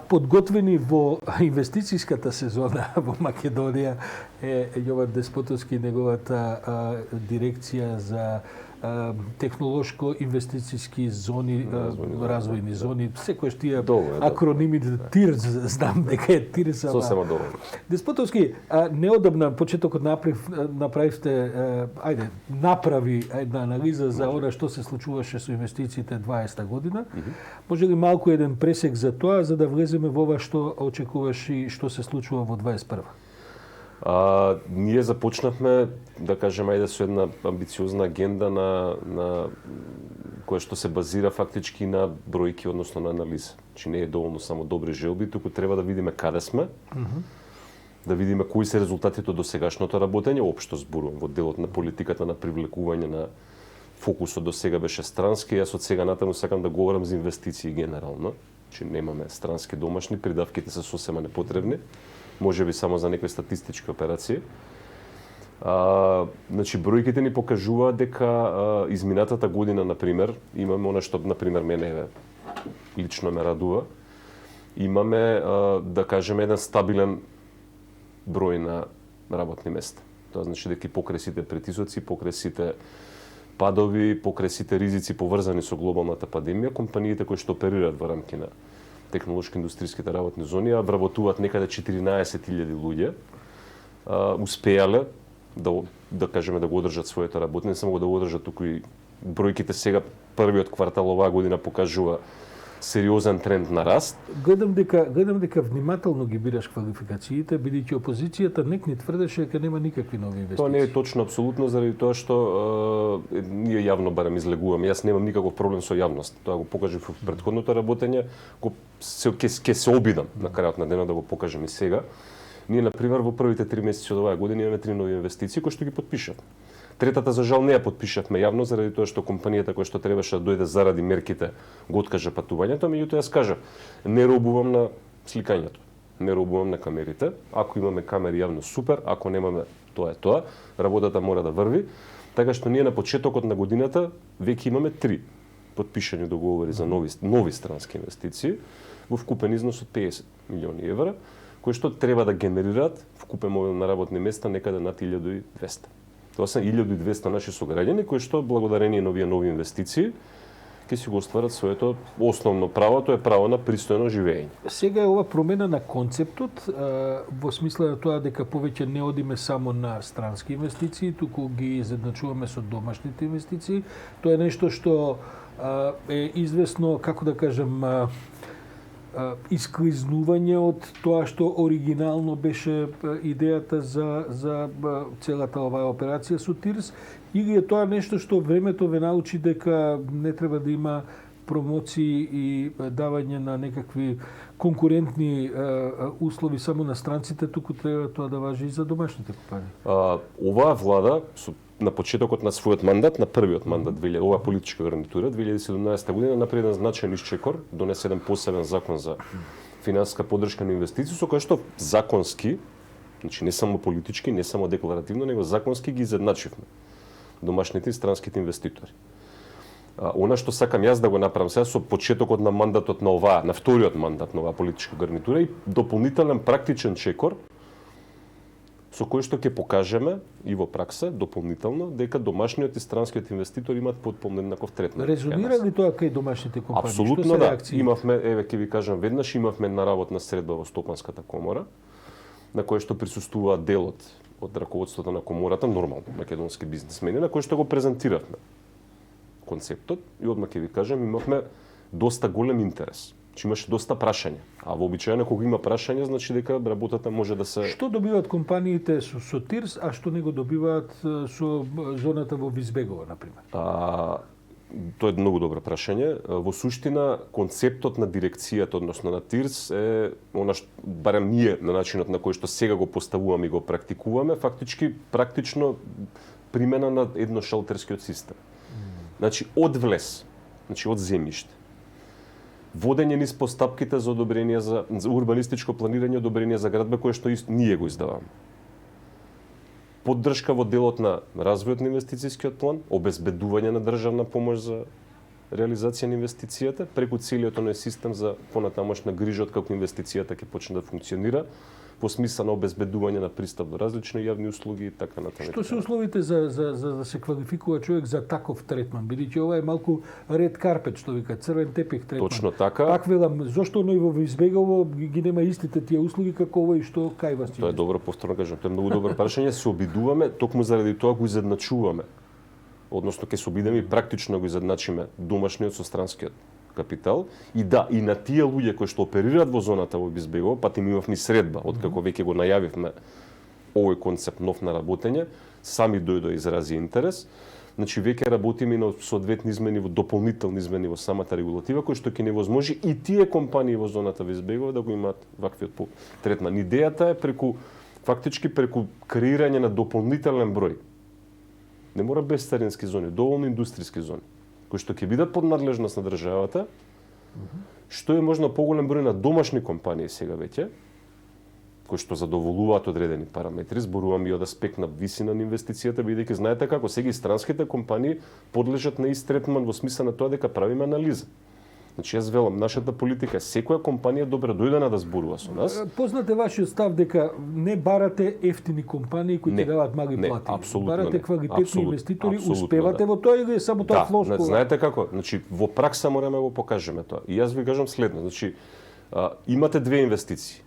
подготвени во инвестицијската сезона во Македонија е Јован Деспотовски и неговата дирекција за технолошко инвестицијски зони, развојни зони, секој што тие акроними ТИРЗ, знам дека е ТИРЗ, сосема доволно. Деспотовски, неодамна почетокот направивте, направи една анализа за она што се случуваше со инвестициите 20-та година. Може ли малку еден пресек за тоа, за да влеземе во ова што очекуваш и што се случува во 21-та? Ние започнавме, да кажем, со една амбициозна агенда на која што се базира фактички на бројки, односно на анализа. Значи не е доволно само добри желби, туку треба да видиме каде сме, да видиме кои се резултатите од досегашното работење, општо зборувам, во делот на политиката на привлекување на фокусот до сега беше странски, јас од сега натаму сакам да говорам за инвестиции генерално. Значи немаме странски домашни, придавките се сосема непотребни. Може би само за некои статистички операции. Значи, бројките ни покажуваат дека изминатата година, например, имаме она што, например, мене лично ме радува. Имаме, да кажеме, еден стабилен број на работни места. Тоа значи дека покрај сите притисоци, покрај сите падови, покрај сите ризици поврзани со глобалната пандемија, компаниите кои што оперираат во рамки на технолошко-индустријските работни зони, вработуваат некаде 14.000 луѓе, успеале да кажеме да го одржат своето работење, не само да го одржат, туку и бројките сега првиот квартал оваа година покажува сериозен тренд на раст. Гледам дека внимателно ги бираш квалификациите, бидејќи опозицијата некни тврдеше дека нема никакви нови инвестиции. Тоа не е точно апсолутно заради тоа што ние јавно барем излегуваме. Јас немам никаков проблем со јавност. Тоа го покажав во претходното работење, ќе се обидам на крајот на денот да го покажам и сега. Ние на пример во првите 3 месеци од оваа година имаме 3 нови инвестиции кои што ги потпишав. Третата за жал не ја потпишавме јавно заради тоа што компанијата која што требаше да дојде заради мерките го откажа патувањето, меѓутоа јас кажав, не робувам на сликањето, не робувам на камерите. Ако имаме камери јавно супер, ако немаме, тоа е тоа. Работата мора да врви, така што ние на почетокот на годината веќе имаме 3 потпишани договори за нови странски инвестиции во вкупен износ од 50 милиони евра, кои што треба да генерираат вкупен обем на работни места некаде над 1200. Тоа се 1200 наши сограѓани кои што благодарение на овие нови инвестиции ќе си го остварат своето основно право, тоа е право на пристојно живење. Сега е ова промена на концептот во смисла на тоа дека повеќе не одиме само на странски инвестиции, туку ги изедначуваме со домашните инвестиции. Тоа е нешто што е известно, како да кажем, исклизнување од тоа што оригинално беше идејата за целата оваа операција со ТИРЗ, или е тоа нешто што времето ве научи дека не треба да има промоции и давање на некакви конкурентни услови само на странците, туку треба тоа да важи и за домашните компании? Оваа влада на почетокот на својот мандат, на првиот мандат, оваа политичка гарнитура, 2017 година, направи еден значаен исчекор, донесе еден посебен закон за финансиска поддршка на инвестиции, со кој што законски, значи не само политички, не само декларативно, него законски ги изедначивме домашните и странските инвеститори. Она што сакам јас да го направам сега со почетокот на мандатот на оваа, на вториот мандат на оваа политичка гарнитура и дополнителен практичен чекор со кој што ќе покажеме и во пракса дополнително дека домашниот и странскиот инвеститор имаат потполно еднаков третман. Резонира ли тоа кај домашните компании? Апсолутно да. Имавме, ќе ви кажам веднаш, имавме една работна средба во Стопанската комора, на која што присуствува делот од раководството на комората, нормално македонски бизнисмени, на кој што го презентиравме концептот и одма ќе ви кажам, имавме доста голем интерес. Че имаше доста прашања. А вообичаено кога има прашања, значи дека работата може да се... Што добиваат компаниите со ТИРЗ, а што не го добиваат со зоната во Визбегова, например? Тоа е многу добро прашање. Во суштина, концептот на дирекцијата, односно на ТИРЗ, е она што, барем ние, на начинот на кој што сега го поставуваме и го практикуваме, фактички, практично примена на едношалтерскиот систем. Значи, од влез, значи од земјиште, водење низ постапките за одобрение за урбанистичко планирање, одобрение за градбе кое што ние го издаваме. Поддршка во делот на развојот на инвестицијскиот план, обезбедување на државна помош за реализација на инвестицијата, преку целиот оној систем за понатамошна грижа од како инвестицијата ќе почне да функционира, во смисла на обезбедување на пристап до различни јавни услуги и така натаму. Што се условите за да се квалификува човек за таков третман? Бидејќи ова е малку ред карпет, што вика, црвен тепих третман. Точно така. Пак велам, зошто оној во Избегово ги нема истите тие услуги како ова и што кај вас? Тоа е добро, повторно кажам, тоа е многу добро прашање, се обидуваме, токму заради тоа го изедначуваме. Односно ќе се обидеме и практично го изедначиме домашниот со странскиот капитал и да, и на тие луѓе кои што оперираат во зоната во Избегово, пат им имавме средба, откако веќе го најавивме овој концепт нов на работење, сами дојдоа изрази интерес. Значи веќе работиме и на соодветни измени во дополнителни измени во самата регулатива кои што ќе невозможи и тие компании во зоната во Избегово да го имаат ваквиот третман. Идејата е фактички преку креирање на дополнителен број. Не мора без царински зони, доволно индустријски зони, кои што ќе бидат под надлежност на државата, што е можно поголем број на домашни компании сега веќе, кои што задоволуваат одредени параметри, зборувам и од аспект на висина на инвестицијата, бидејќи знаете како сега и странските компании подлежат на ист третман во смисла на тоа дека правиме анализа. Значи јас велам, нашата политика е секоја компанија добро дојдена да зборува со нас. Познате вашиот став дека не барате ефтини компании кои ти даваат мали плати. Апсолутно барате не. квалитетни инвеститори, Апсолутно успевате во тоа или е само тоа флоскула? Знаете како? Значи во пракса мораме го покажеме тоа. И јас ви кажам следно, значи имате две инвестиции.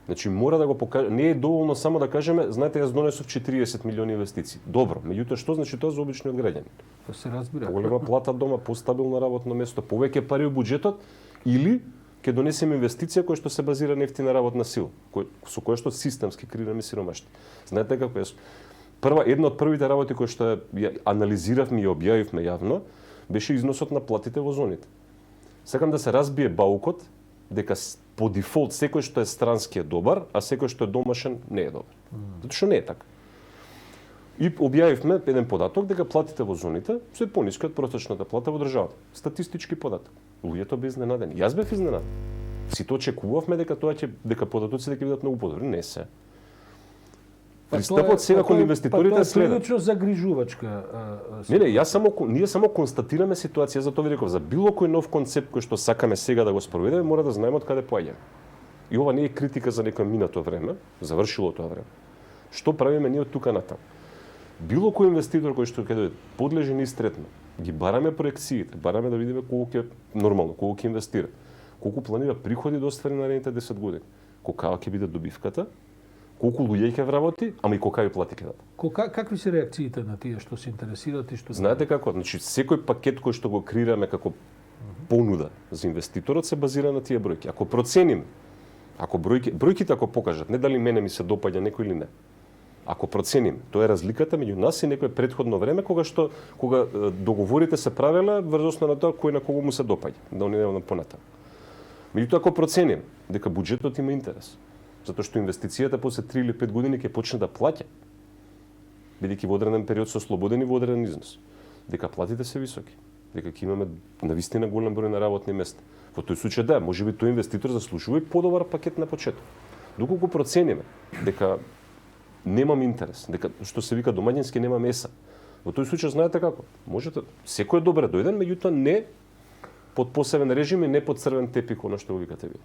Значи мора да го покаже, не е доволно само да кажеме, знаете, јас донесов 40 милиони инвестиции. Добро, меѓутоа што значи тоа за обичниот граѓанин? Тоа се разбира. Поголема плата дома, постабилно работно место, повеќе пари во буџетот или ќе донесеме инвестиција која што се базира на ефтина работна сила, со која што системски креираме сиромаштво. Знаете како е? Една од првите работи кои што ја анализиравме и објавивме јавно беше износот на платите во зоните. Сакам да се разбие баукот дека по дефолт секој што е странски е добар, а секој што е домашен не е добар. Затоа што не е така. И објавивме еден податок дека платите во зоните се пониски од просечната плата во државата. Статистички податок. Луѓето беа изненадени. Јас бев изненаден. Сите очекувавме дека податоците ќе бидат многу подобри. Не се. Пристапот сега кон инвеститорите е следен. Тоа е загрижувачка. Ние само констатираме ситуација, затоа ви реков, за било кој нов концепт кој што сакаме сега да го спроведеме, мора да знаеме од каде поаѓаме. И ова не е критика за некој минато време, завршило тоа време. Што правиме ние од тука натаму? Било кој инвеститор кој што ќе дојде подлежи низ третман, ги бараме проекциите, бараме да видиме колку ќе нормално, колку ќе инвестира, колку планира приходи да оствари наредните 10 години, колка ќе биде добивката, колку луѓе ќе вработи, ама и колка плати ќе даде. Какви се реакциите на тие што се интересираат и што знаете како? Значи секој пакет кој што го креираме како понуда за инвеститорот се базира на тие бројки. Ако процениме, ако бројките ако покажат, не дали мене ми се допаѓа некој или не. Ако процениме, тоа е разликата меѓу нас и некое претходно време кога договорите се правеле врз основа на тоа кој на кого му се допаѓа, да не идеме понатаму. Меѓутоа ако процениме дека буџетот има интерес, затоа што инвестицијата после 3 или 5 години ќе почне да плаќа, бидејќи во одреден период се ослободени во одреден износ, дека платите се високи, дека ќе имаме навистина голем број на работни места. Во тој случај да, можеби тој инвеститор заслужува и подобар пакет на почеток. Доколку процениме дека немам интерес, дека што се вика домаќински нема меса, во тој случај знаете како? Можете секој е добре дојден, меѓутоа не под посебен режим и не под црвен тепик, она што го викате вие.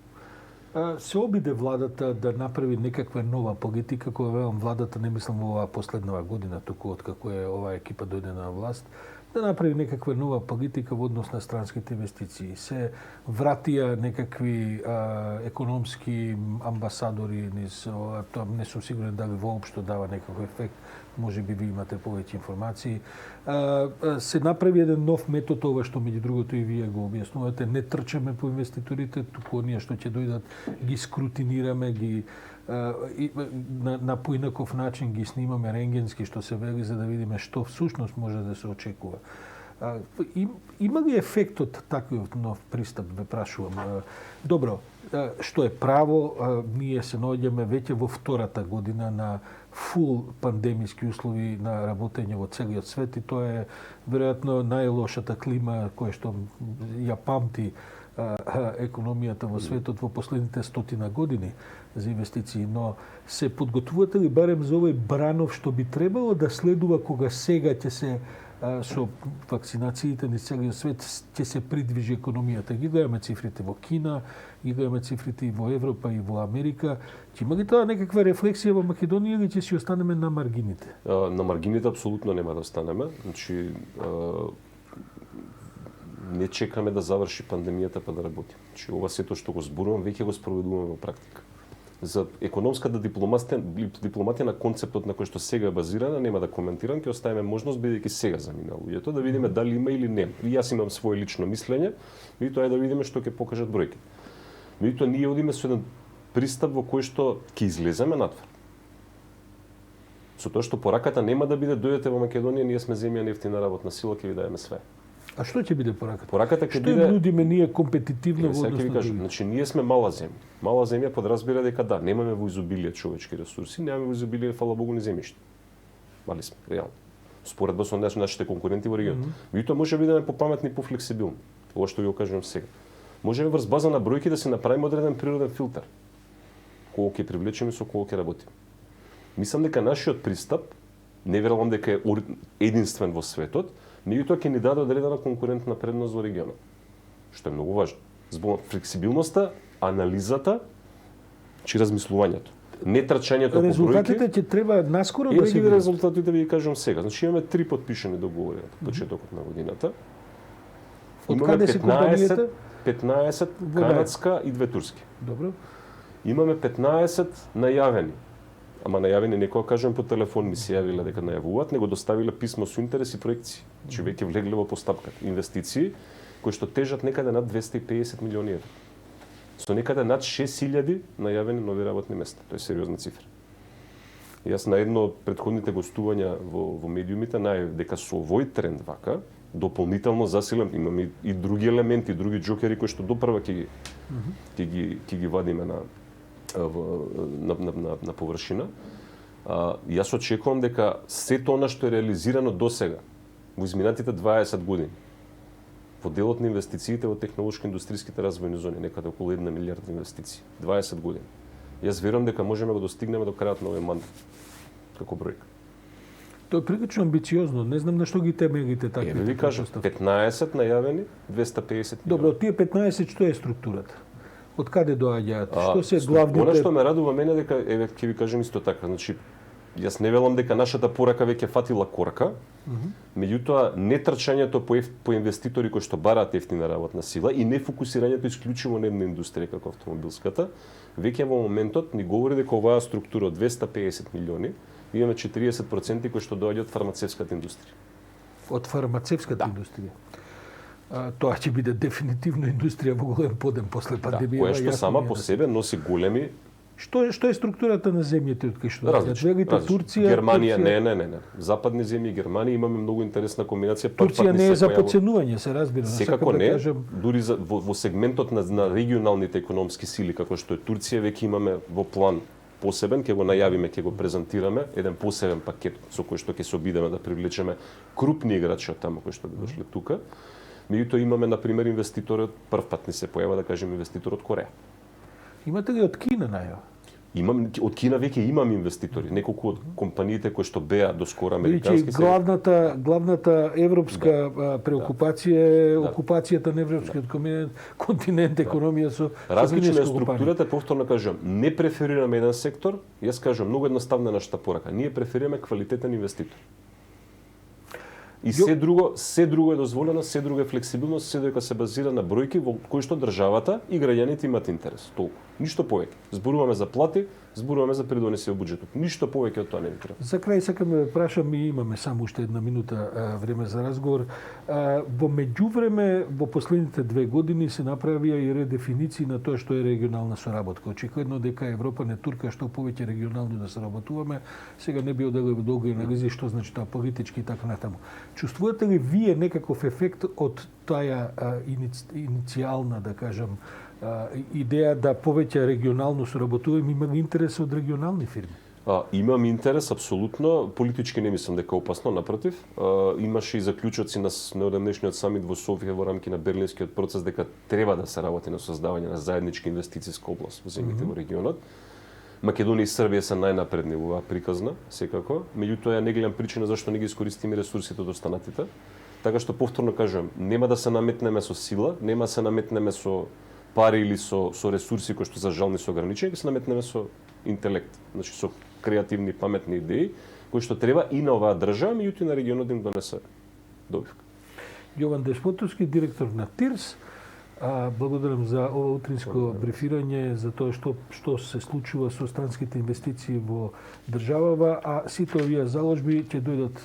Се обиде владата да направи некаква нова политика, која велам владата не мислам во оваа последнава година, туку откако е оваа екипа дојде на власт, да направи некаква нова политика во однос на странските инвестиции. Се вратија некакви економски амбасадори низ тоа не сум сигурен дали воопшто дава некаков ефект. Може би ви имате повеќе информации. Се направи еден нов метод, ова што меѓу другото и вие го објаснувате. Не трчаме по инвеститорите, туку оние што ќе дојдат ги скрутинираме, ги на поинаков начин ги снимаме рентгенски, што се вели, за да видиме што всушност може да се очекува. Има ли ефект од таквиот нов пристап, ве прашувам? Добро, што е право, ние се наоѓаме веќе во втората година на фул пандемиски услови на работење во целиот свет и тоа е веројатно најлошата клима која што ја памти економијата во светот во последните 100 години за инвестиции, но се подготвувате ли барем за овој бранов што би требало да следува кога сега ќе се со вакцинациите низ целиот свет ќе се придвижи економијата. Ги гледаме цифрите во Кина, ги гледаме цифрите и во Европа и во Америка. Ќе има ли тоа некаква рефлексија во Македонија или ќе си останеме на маргините? На маргините апсолутно нема да останеме. Значи, не чекаме да заврши пандемијата па да работиме. Значи, ова сето што го зборувам, веќе го спроведуваме во практика. За економската дипломатија на концептот на кој што сега е базирана, нема да коментирам, ќе оставиме можност бидејќи сега замина луѓето да видиме дали има или нема. И јас имам свое лично мислење, меѓутоа е да видиме што ќе покажат бројки. Меѓутоа ние одиме со еден пристап во кој што ќе излеземе надвор. Со тоа што пораката нема да биде дојдете во Македонија, ние сме земја нефтина работна сила, ќе ви даеме све. А што ќе биде пораката? Пораката ќе биде... Што нудиме ние компетитивно во однос на другите? Значи, ние сме мала земја. Мала земја подразбира дека да, немаме во изобилие човечки ресурси, немаме во изобилие, фала Богу, ни земјиште. Мали сме, реално. Споредба со нашите конкуренти во регионот. Меѓутоа може да бидеме попаметни, пофлексибилни. Ова што ви го кажувам сега. Можеме врз база на бројки да се направиме одреден природен филтер. Кого ќе привлечеме, со кого ќе работиме. Мислам дека нашиот пристап, не верувам дека е единствен во светот, меѓутоа ќе ни даде одредена конкурентна предност во регионот, што е многу важно. Зборам флексибилноста, анализата, чи размислувањето. Не трчањето по бројки. Резултатите ќе треба наскоро да се видат. Резултатите ви ги кажам сега. Значи имаме 3 потпишани договори на почетокот на годината. Од каде се компанијата? 15 канадска и 2 турски. Добро. Имаме 15 најавени. Ама најавени некоја кажем по телефон ми се јавиле дека најавуваат, него доставиле писмо со интерес и проекции. Че веќе влегле во постапката. Инвестиции кои што тежат некаде над 250 милиони евра. Со некаде над 6000 најавени нови работни места. Тоа е сериозна цифра. Јас на едно од претходните гостувања во медиумите најавив дека со овој тренд вака дополнително засилен, имаме и други елементи, други џокери кои што допрва ќе ги вадиме на површина. Јас очекувам дека сето она што е реализирано досега во изминатите 20 години во делот на инвестициите во технолошко-индустријските развојни зони, некаде околу 1 милијарда инвестиции, 20 години. Јас верувам дека можеме да го достигнеме до крајот на овој мандат како бројка. Тоа е прилично амбициозно. Не знам на што ги темелите такви. Еве ви кажам, 15 најавени, 250 милиони. Добро, тие 15 што е структурата? Од каде доаѓаат? Што се главните? Она што ме радува мене дека еве ќе ви кажам исто така, значи јас не велам дека нашата порака веќе фатила корка, меѓутоа не трчањето по инвеститори кои што бараат ефтина работна сила и не фокусирањето исклучиво на една индустрија како автомобилската, веќе во моментот ни говори дека оваа структура од 250 милиони имаме 40% кои што доаѓаат од фармацевската индустрија. Од фармацевската индустрија. Тоа ќе биде дефинитивно индустрија во голем подем после пандемија. Која што сама по себе носи големи. Што е структурата на земјите од кај што различни. Турција, Германија, не. Западни земји, Германија имаме многу интересна комбинација. Турција не е за подценување, се разбира. Секако не, дури во сегментот на регионалните економски сили како што е Турција, веќе имаме во план посебен, ќе го најавиме, ќе го презентираме, еден посебен пакет со кој што ќе се обидеме да привлечеме крупни играчи од таму кои што би дошле тука. Меѓутоа имаме на пример инвеститорот, прв пат ни се појава да кажем инвеститор од Кореја. Имате ли од Кина најава? Од Кина веќе имам инвеститори, неколку од компаниите кои што беа доскоро американски. Главната европска преокупација е окупацијата на европскиот континент, економија со различна е структурата, повторно кажам, не преферираме еден сектор, јас кажам многу едноставна нашата порака. Ние преферираме квалитетен инвеститор. И се друго е дозволено, се друго е флексибилно, се дека се базира на бројки во кои што државата и граѓаните имаат интерес. Толку. Ништо повеќе. Зборуваме за плати, зборуваме за придонеси во буџетот. Ништо повеќе од тоа не ни треба. За крај сакам да прашам, и имаме само уште една минута време за разговор. Во меѓувреме, во последните 2 години се направија и редефиниции на тоа што е регионална соработка. Очекувано дека Европа не турка што повеќе регионално да соработуваме. Сега не би оделе во долги анализи што значи тоа политички и така натаму. Чувствувате ли вие некаков ефект од таа иницијална, да кажам, идеја да повеќе регионално соработуваме, има ли интерес од регионални фирми? Имам интерес, апсолутно. Политички не мислам дека е опасно, напротив. Имаше и заклучоци на недавнешниот самит во Софија во рамки на Берлинскиот процес дека треба да се работи на создавање на заедничка инвестициска област во земјите во регионот. Македонија и Србија се најнапредни во оваа приказна, секако. Меѓутоа, ја не гледам причина зашто не ги искористиме ресурсите од останатите. Така што повторно кажувам, нема да се наметнеме со сила, нема да се наметнеме со пари или со ресурси кои што за жал не се ограничени, ќе се наметнеме со интелект, значи со креативни, паметни идеи, кои што треба и на оваа држава, меѓутоа и на регионот да им донесе добивка. Јован Деспотовски, директор на ТИРС. Благодарам за ова утринско брифирање за тоа што се случува со странските инвестиции во државава, а сите овие заложби ќе дојдат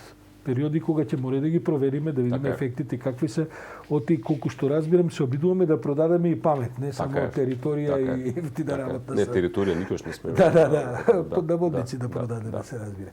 периоди кога ќе мора да ги провериме, да видиме ефектите какви се. Оти колку што разбирам се обидуваме да продадеме и памет, не само територија и ефтина работа. Не, територија никош не сме. Да, под наводници да продадеме, се разбира.